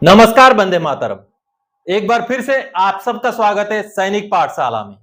नमस्कार, वंदे मातरम। एक बार फिर से आप सबका स्वागत है सैनिक पाठशाला में।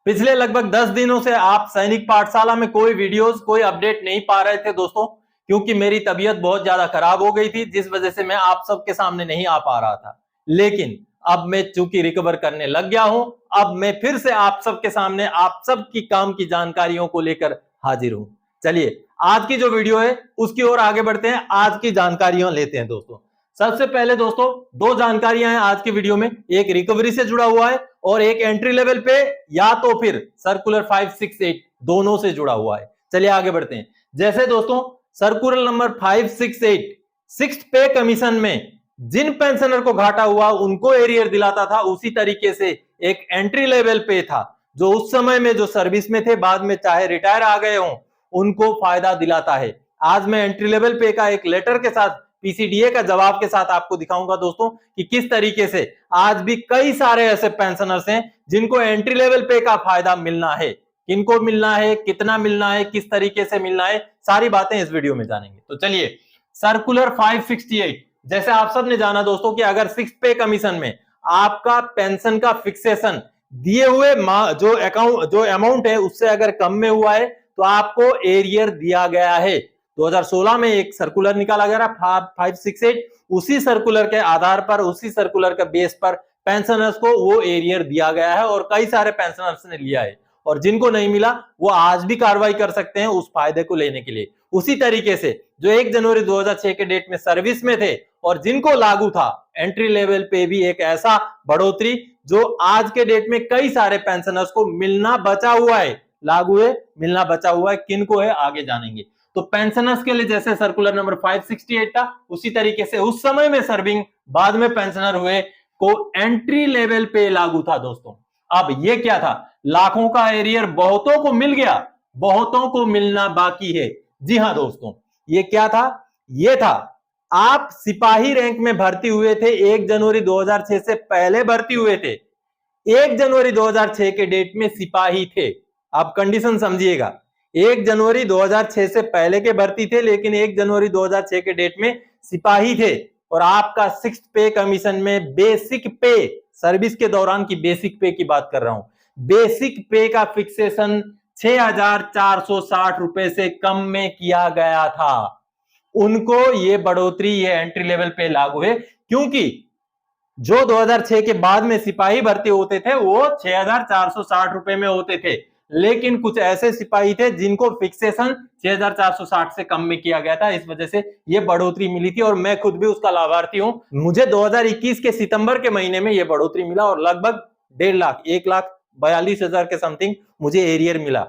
पिछले लगभग 10 दिनों से आप सैनिक पाठशाला में कोई वीडियोस, कोई अपडेट नहीं पा रहे थे दोस्तों, क्योंकि मेरी तबीयत बहुत ज्यादा खराब हो गई थी, जिस वजह से मैं आप सबके सामने नहीं आ पा रहा था। लेकिन अब मैं चूंकि रिकवर करने लग गया हूं, अब मैं फिर से आप सबके सामने आप सबकी काम की जानकारियों को लेकर हाजिर हूं। चलिए आज की जो वीडियो है उसकी ओर आगे बढ़ते हैं, आज की जानकारियां लेते हैं दोस्तों। सबसे पहले दोस्तों दो जानकारियां हैं आज की वीडियो में, एक रिकवरी से जुड़ा हुआ है और एक एंट्री लेवल पे या तो फिर सर्कुलर 568 दोनों से जुड़ा हुआ है। चलिए आगे बढ़ते हैं। जैसे दोस्तों सर्कुलर नंबर 568 सिक्स पे कमीशन में जिन पेंशनर को घाटा हुआ उनको एरियर दिलाता था, उसी तरीके से एक एंट्री लेवल पे था जो उस समय में जो सर्विस में थे, बाद में चाहे रिटायर आ गए हों, उनको फायदा दिलाता है। आज मैं एंट्री लेवल पे का एक लेटर के साथ, पीसीडीए का जवाब के साथ आपको दिखाऊंगा दोस्तों कि किस तरीके से आज भी कई सारे ऐसे पेंशनर्स हैं जिनको एंट्री लेवल पे का फायदा मिलना है। किनको मिलना है, कितना मिलना है, किस तरीके से मिलना है, सारी बातें इस वीडियो में जानेंगे। तो चलिए सर्कुलर 568, जैसे आप सब ने जाना दोस्तों कि अगर सिक्स पे कमीशन में आपका पेंशन का फिक्सेशन दिए हुए जो अमाउंट है उससे अगर कम में हुआ है तो आपको एरियर दिया गया है। 2016 में एक सर्कुलर निकाला गया 568, उसी सर्कुलर के आधार पर, उसी सर्कुलर के बेस पर पेंशनर्स को वो एरियर दिया गया है और कई सारे पेंशनर्स ने लिया है, और जिनको नहीं मिला वो आज भी कार्रवाई कर सकते हैं उस फायदे को लेने के लिए। उसी तरीके से जो 1 जनवरी 2006 के डेट में सर्विस में थे और जिनको लागू था एंट्री लेवल पे भी एक ऐसा बढ़ोतरी जो आज के डेट में कई सारे पेंशनर्स को मिलना बचा हुआ है, लागू है, मिलना बचा हुआ है, किनको है आगे जानेंगे। तो पेंशनर्स के लिए जैसे सर्कुलर नंबर 568 था, उसी तरीके से उस समय में सर्विंग बाद में पेंशनर हुए को एंट्री लेवल पे लागू था दोस्तों। अब ये क्या था, लाखों का एरियर बहुतों को मिल गया, बहुतों को मिलना बाकी है। जी हां दोस्तों, ये क्या था, ये था आप सिपाही रैंक में भर्ती हुए थे, 1 जनवरी 2006 से पहले भर्ती हुए थे, 1 जनवरी 2006 के डेट में सिपाही थे। आप कंडीशन समझिएगा, 1 जनवरी 2006 से पहले के भर्ती थे, लेकिन 1 जनवरी 2006 के डेट में सिपाही थे और आपका सिक्स पे कमीशन में बेसिक पे, सर्विस के दौरान की बेसिक पे की बात कर रहा हूं, बेसिक पे का फिक्सेशन 6,460 रुपए से कम में किया गया था। उनको ये बढ़ोतरी, ये एंट्री लेवल पे लागू है, क्योंकि जो 2006 के बाद में सिपाही भर्ती होते थे वो 6,460 रुपए में होते थे, लेकिन कुछ ऐसे सिपाही थे जिनको फिक्सेशन 6,460 से कम में किया गया था, इस वजह से ये बढ़ोतरी मिली थी और मैं खुद भी उसका लाभार्थी हूं। मुझे 2021 के सितंबर के महीने में ये बढ़ोतरी मिला और लगभग 1.5 लाख, 1,42,000 के समथिंग मुझे एरियर मिला,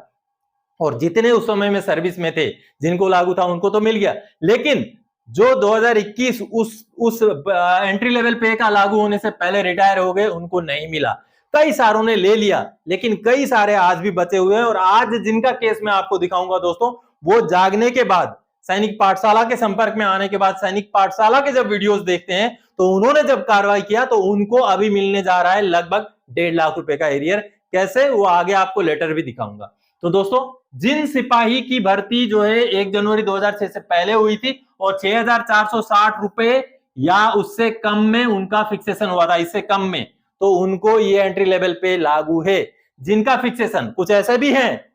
और जितने उस समय में सर्विस में थे जिनको लागू था उनको तो मिल गया, लेकिन जो 2021 उस एंट्री लेवल पे का लागू होने से पहले रिटायर हो गए उनको नहीं मिला। कई सारों ने ले लिया, लेकिन कई सारे आज भी बचे हुए हैं, और आज जिनका केस मैं आपको दिखाऊंगा दोस्तों, वो जागने के बाद, सैनिक पाठशाला के संपर्क में आने के बाद, सैनिक पाठशाला के जब वीडियोस देखते हैं तो उन्होंने जब कार्रवाई किया तो उनको अभी मिलने जा रहा है लगभग 1.5 लाख रुपए का एरियर। कैसे, वो आगे आपको लेटर भी दिखाऊंगा। तो दोस्तों जिन सिपाही की भर्ती जो है 1 जनवरी 2006 से पहले हुई थी और 6,460 रुपए या उससे कम में उनका फिक्सेशन हुआ था, इससे कम में, तो उनको ये एंट्री लेवल पे लागू है। जिनका फिक्सेशन, कुछ ऐसे भी हैं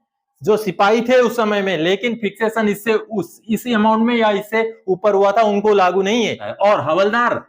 जो सिपाही थे उस समय में लेकिन फिक्सेशन इससे इसी अमाउंट में या इससे ऊपर हुआ था, उनको लागू नहीं है। और हवलदार,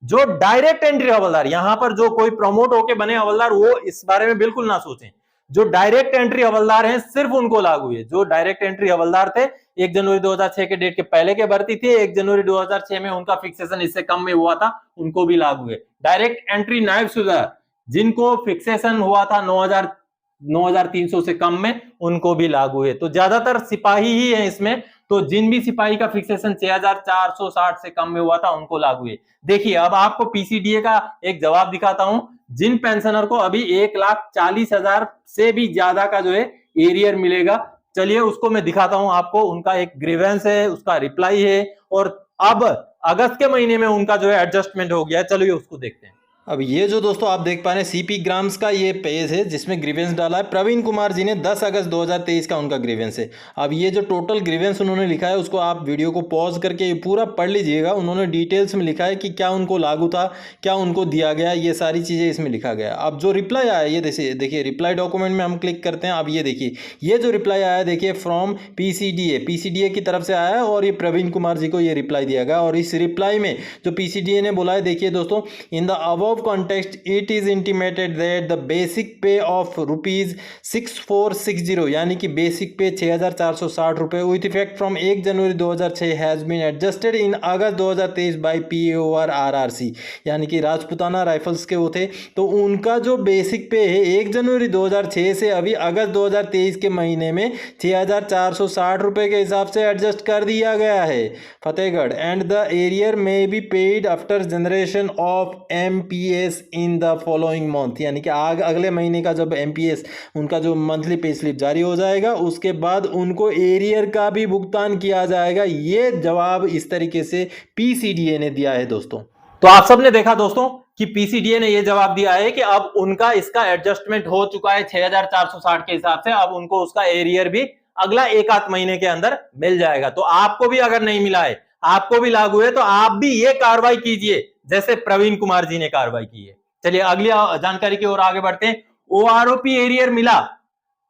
जो डायरेक्ट एंट्री हवलदार, यहां पर जो कोई प्रमोट होके बने हवलदार, वो इस बारे में बिल्कुल ना सोचें। जो डायरेक्ट एंट्री हवलदार हैं सिर्फ उनको लागू है। जो डायरेक्ट एंट्री हवलदार थे 1 जनवरी 2006 के डेट के पहले के भर्ती थे, 1 जनवरी 2006 में उनका फिक्सेशन इससे कम में हुआ था, उनको भी लागू है। डायरेक्ट एंट्री नायब सूबेदार, जिनको फिक्सेशन हुआ था 9,300 से कम में, उनको भी लागू है। तो ज्यादातर सिपाही ही है इसमें, तो जिन भी सिपाही का फिक्सेशन 6,460 से कम में हुआ था उनको लागू है। देखिए अब आपको पीसीडीए का एक जवाब दिखाता हूं, जिन पेंशनर को अभी 1,40,000 से भी ज्यादा का जो है एरियर मिलेगा, चलिए उसको मैं दिखाता हूं आपको। उनका एक ग्रीवेंस है, उसका रिप्लाई है, और अब अगस्त के महीने में उनका जो है एडजस्टमेंट हो गया, चलिए उसको देखते हैं। अब ये जो दोस्तों आप देख पा रहे हैं सीपी ग्राम्स का ये पेज है जिसमें ग्रीवेंस डाला है प्रवीण कुमार जी ने 10 अगस्त 2023 का उनका ग्रीवेंस है। अब ये जो टोटल ग्रीवेंस उन्होंने लिखा है उसको आप वीडियो को पॉज करके ये पूरा पढ़ लीजिएगा। उन्होंने डिटेल्स में लिखा है कि क्या उनको लागू था, क्या उनको दिया गया, ये सारी चीज़ें इसमें लिखा गया। अब जो रिप्लाई आया ये देखिए रिप्लाई डॉक्यूमेंट में हम क्लिक करते हैं। अब ये देखिए ये जो रिप्लाई आया देखिए फ्रॉम पीसीडीए की तरफ से आया है और ये प्रवीण कुमार जी को ये रिप्लाई दिया गया। और इस रिप्लाई में जो पीसीडीए ने बोला है देखिए दोस्तों, in the above context it is intimated that the basic pay of rupees 6460 यानी कि बेसिक पे 6460 रुपये with effect from 1 January 2006 has been adjusted in August 2023 by PORRRC यानी कि राजपुताना राइफल्स के वो थे। तो उनका जो बेसिक पे है 1 जनवरी 2006 से अभी अगस्त 2023 के महीने में 6460 रुपये के हिसाब से एडजस्ट कर दिया गया है फतेहगढ़। एंड द एरियर में be paid after generation of MPS in the following month यानी कि अगले महीने का जब MPS उनका जो मंथली पे स्लिप जारी हो जाएगा उसके बाद उनको एरियर का भी भुगतान किया जाएगा। ये जवाब इस तरीके से PCDA ने दिया है दोस्तों। तो आप सबने देखा दोस्तों कि PCDA ने यह जवाब दिया है कि अब उनका इसका एडजस्टमेंट हो चुका है 6460 के हिसाब से। अब उनको उसका एरियर भी अगला 1 आध महीने के अंदर मिल जाएगा। तो आपको भी अगर नहीं मिला है, आपको भी लागू है, तो आप भी ये कार्रवाई कीजिए जैसे प्रवीण कुमार जी ने कार्रवाई की है। चलिए अगली जानकारी की ओर आगे बढ़ते हैं। OROP एरियर मिला,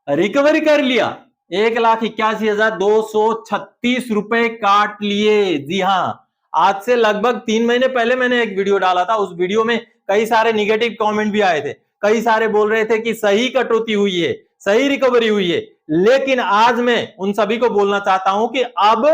रिकवरी कर लिया, 1,81,236 रुपए काट लिए। जी हां, आज से लगभग 3 महीने पहले मैंने एक वीडियो डाला था। उस वीडियो में कई सारे निगेटिव कमेंट भी आए थे, कई सारे बोल रहे थे कि सही कटौती हुई है, सही रिकवरी हुई है। लेकिन आज मैं उन सभी को बोलना चाहता हूं कि अब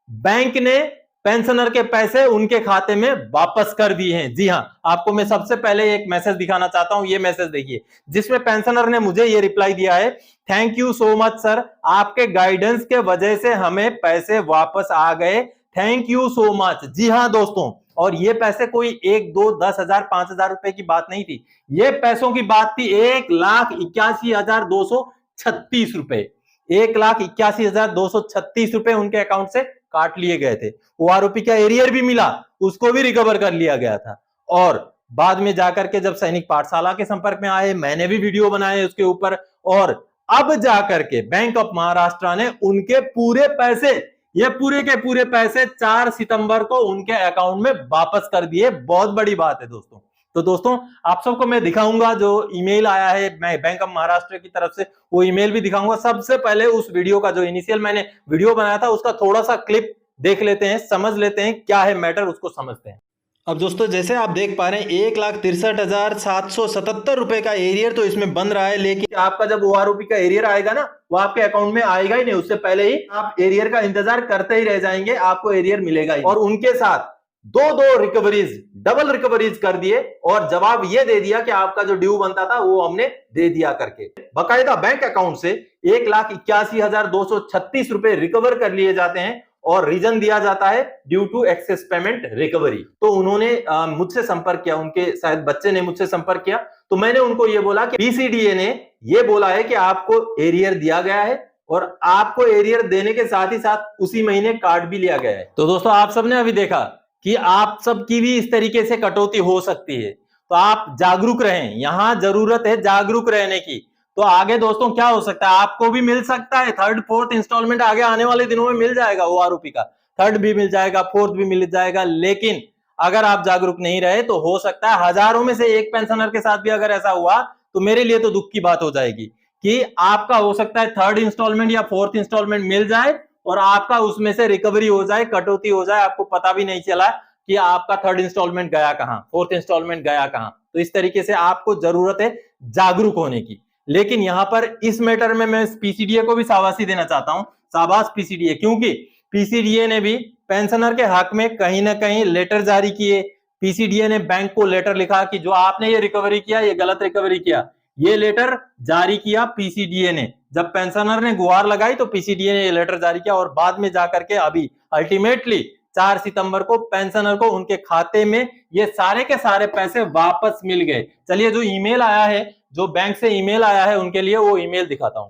बैंक ने पेंशनर के पैसे उनके खाते में वापस कर दिए हैं। जी हां, आपको मैं सबसे पहले एक मैसेज दिखाना चाहता हूं। ये मैसेज देखिए जिसमें पेंशनर ने मुझे ये रिप्लाई दिया है, thank you so much sir, आपके गाइडेंस के वजह से हमें पैसे वापस आ गए, थैंक यू सो मच। जी हां दोस्तों, और ये पैसे कोई 1, 2, 10,000, 5,000 रुपए की बात नहीं थी, ये पैसों की बात थी 1,81,236 रुपए। 1,81,236 रुपए उनके अकाउंट से काट लिए गए थे। OROP का एरियर भी मिला, उसको भी रिकवर कर लिया गया था। और बाद में जाकर के जब सैनिक पाठशाला के संपर्क में आए, मैंने भी वीडियो बनाए उसके ऊपर, और अब जाकर के बैंक ऑफ महाराष्ट्र ने उनके पूरे पैसे, ये पूरे के पूरे पैसे 4 सितंबर को उनके अकाउंट में वापस कर दिए। बहुत बड़ी बात है दोस्तों। तो दोस्तों आप सबको मैं दिखाऊंगा जो ईमेल आया है मैं बैंक ऑफ महाराष्ट्र की तरफ से, वो ईमेल भी दिखाऊंगा। सबसे पहले उस वीडियो का जो इनिशियल मैंने वीडियो बनाया था उसका थोड़ा सा क्लिप देख लेते हैं, समझ लेते हैं क्या है मैटर, उसको समझते हैं। अब दोस्तों जैसे आप देख पा रहे हैं 1,63,777 रुपए का एरियर तो इसमें बन रहा है, लेकिन आपका जब OROP का एरियर आएगा ना वो आपके अकाउंट में आएगा ही नहीं, उससे पहले ही आप एरियर का इंतजार करते ही रह जाएंगे, आपको एरियर मिलेगा ही। और उनके साथ दो रिकवरीज, डबल रिकवरीज कर दिए और जवाब ये दे दिया कि आपका जो ड्यू बनता था वो हमने दे दिया करके। बकायदा बैंक अकाउंट से 1,81,236 रुपए रिकवर कर लिए जाते हैं और रीजन दिया जाता है due to excess payment recovery. तो उन्होंने मुझसे संपर्क किया, उनके शायद बच्चे ने मुझसे संपर्क किया, तो मैंने उनको ये बोला कि PCDA ने ये बोला है कि आपको एरियर दिया गया है और आपको एरियर देने के साथ ही साथ उसी महीने काट भी लिया गया है। तो दोस्तों आप सबने अभी देखा कि आप सबकी भी इस तरीके से कटौती हो सकती है, तो आप जागरूक रहें, यहां जरूरत है जागरूक रहने की। तो आगे दोस्तों क्या हो सकता है, आपको भी मिल सकता है 3rd 4th इंस्टॉलमेंट आगे आने वाले दिनों में मिल जाएगा। OROP का 3rd भी मिल जाएगा, 4th भी मिल जाएगा। लेकिन अगर आप जागरूक नहीं रहे तो हो सकता है हजारों में से एक पेंशनर के साथ भी अगर ऐसा हुआ तो मेरे लिए तो दुख की बात हो जाएगी कि आपका हो सकता है 3rd इंस्टॉलमेंट या 4th इंस्टॉलमेंट मिल जाए और आपका उसमें से रिकवरी हो जाए, कटौती हो जाए, आपको पता भी नहीं चला कि आपका 3rd इंस्टॉलमेंट गया कहां, 4th इंस्टॉलमेंट गया कहां। तो इस तरीके से आपको जरूरत है जागरूक होने की। लेकिन यहां पर इस मैटर में मैं PCDA को भी शाबाशी देना चाहता हूं, शाबाश PCDA, क्योंकि PCDA ने भी पेंशनर के हक में कहीं ना कहीं लेटर जारी किए। PCDA ने बैंक को लेटर लिखा कि जो आपने ये रिकवरी किया ये गलत रिकवरी किया, ये लेटर जारी किया PCDA ने। जब पेंशनर ने गुहार लगाई तो PCDA ने ये लेटर जारी किया और बाद में जाकर के अभी अल्टीमेटली 4 सितंबर को पेंशनर को उनके खाते में ये सारे के सारे पैसे वापस मिल गए। चलिए जो ईमेल आया है, जो बैंक से ईमेल आया है उनके लिए, वो ईमेल दिखाता हूं।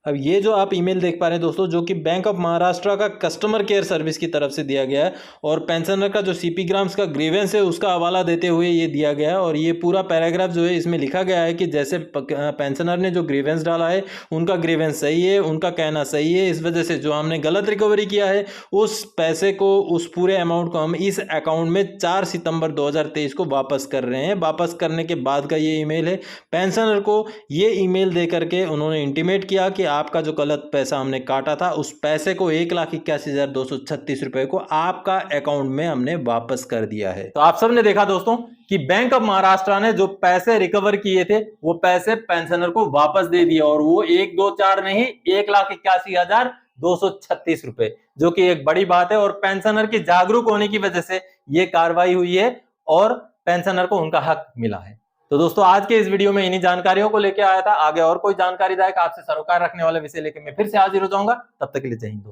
अब ये जो आप ईमेल देख पा रहे हैं दोस्तों, जो कि बैंक ऑफ महाराष्ट्र का कस्टमर केयर सर्विस की तरफ से दिया गया है और पेंशनर का जो सीपी ग्राम्स का ग्रीवेंस है उसका हवाला देते हुए ये दिया गया है। और ये पूरा पैराग्राफ जो है इसमें लिखा गया है कि जैसे पेंशनर ने जो ग्रीवेंस डाला है उनका ग्रीवेंस सही है, उनका कहना सही है, इस वजह से जो हमने गलत रिकवरी किया है उस पैसे को, उस पूरे अमाउंट को हम इस अकाउंट में 4 सितंबर 2023 को वापस कर रहे हैं। वापस करने के बाद का ये ईमेल है। पेंशनर को ये ईमेल दे करके उन्होंने इंटीमेट किया कि आपका जो गलत पैसा हमने काटा था उस पैसे को 1,81,236 रुपए को आपका अकाउंट में हमने वापस कर दिया है। तो आप सबने देखा दोस्तों कि बैंक ऑफ महाराष्ट्र ने जो पैसे रिकवर किए थे वो पैसे पेंशनर को वापस दे दिए, और वो 1, 2, 4 नहीं, 1,81,236 रुपए, जो कि एक बड़ी बात है। और पेंशनर की जागरूक होने की वजह से ये कार्रवाई हुई है और पेंशनर को उनका हक मिला है। तो दोस्तों आज के इस वीडियो में इन्हीं जानकारियों को लेकर आया था। आगे और कोई जानकारीदायक आपसे सरोकार रखने वाले विषय लेकर मैं फिर से हाजिर हो जाऊंगा। तब तक के लिए जय हिंद।